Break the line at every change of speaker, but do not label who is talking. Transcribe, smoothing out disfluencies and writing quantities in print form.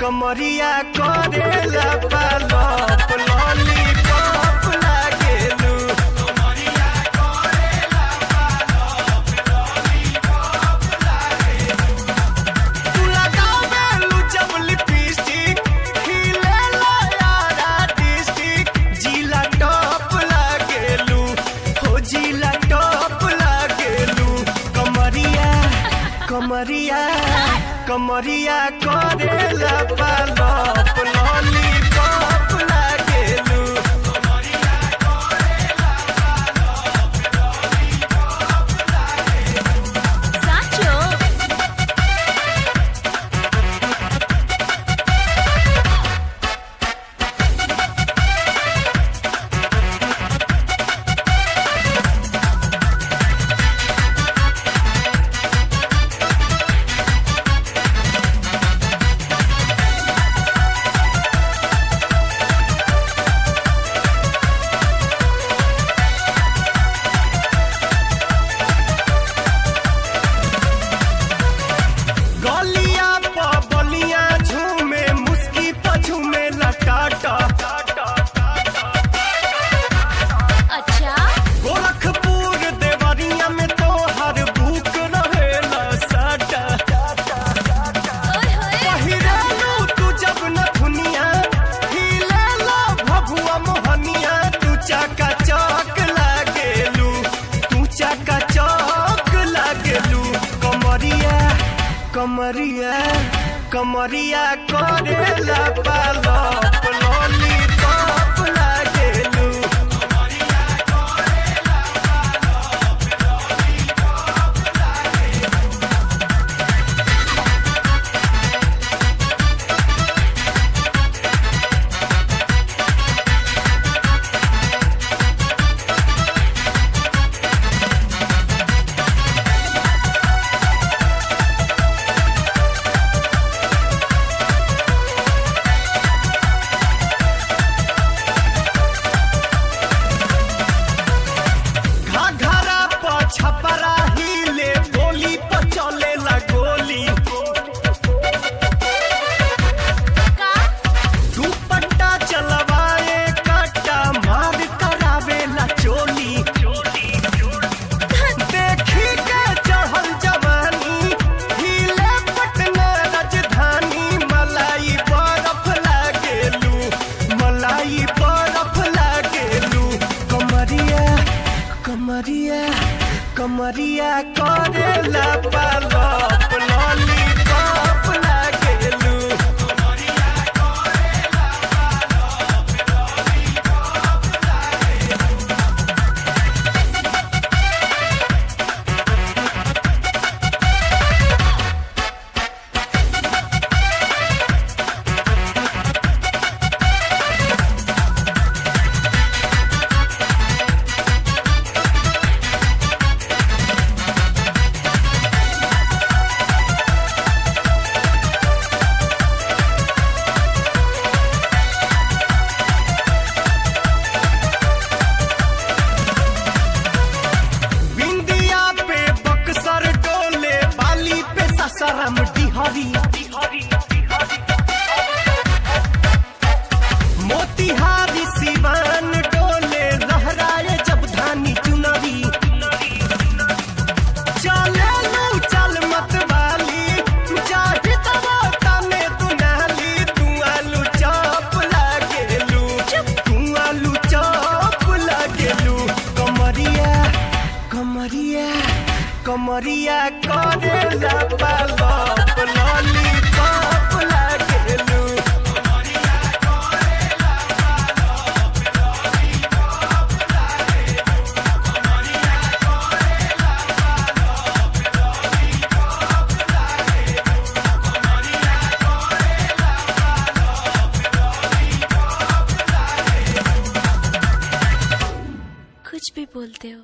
कमरिया करेला पालप लॉलीपॉप लागेलू। कमरिया करेला पालप लॉलीपॉप लागेलू। तू लगावेलू जब लिपस्टिक खिलेला यारा डिस्ट्रिक्ट जिला टॉप लागेलू हो जिला टॉप लागेलू। कमरिया कमरिया कमरिया करेला पालप लॉलीपॉप लागेलू। कमरिया करेला पालप लॉलीपॉप लागेलू।
साचो कमरिया कमरिया करेला पालप लॉलीपॉप लागेलू। कमरिया करेला पालप लॉलीपॉप लागेलू। छपरा हिले गोली पर चलेला गोली। दुपट्टा चलवाए कट्टा मार करावेला चोली। देखी के चढ़ल जवानी हिले पटना राजधानी। मलाई बर्फ लागेलू मलाई बर्फ लागेलू। कमरिया कमरिया कमरिया करेला पालप लॉलीपॉप लागेलू। कमरिया करेला पालप लॉलीपॉप लागेलू। सरम डिहरी मोतिहारी सिवान डोले लहराए जब धानी चुनरी। चले लू चल मत वाली चाहे तब तने दुनाली। तू आलू चॉप लागेलू तू आलू चॉप लागेलू। कमरिया कमरिया कमरिया करेला पालप लॉलीपॉप लागेलू। कमरिया करेला पालप लॉलीपॉप लागेलू। कमरिया करेला पालप लॉलीपॉप लागेलू। कमरिया करेला पालप लॉलीपॉप लागेलू। कुछ भी बोलते हो।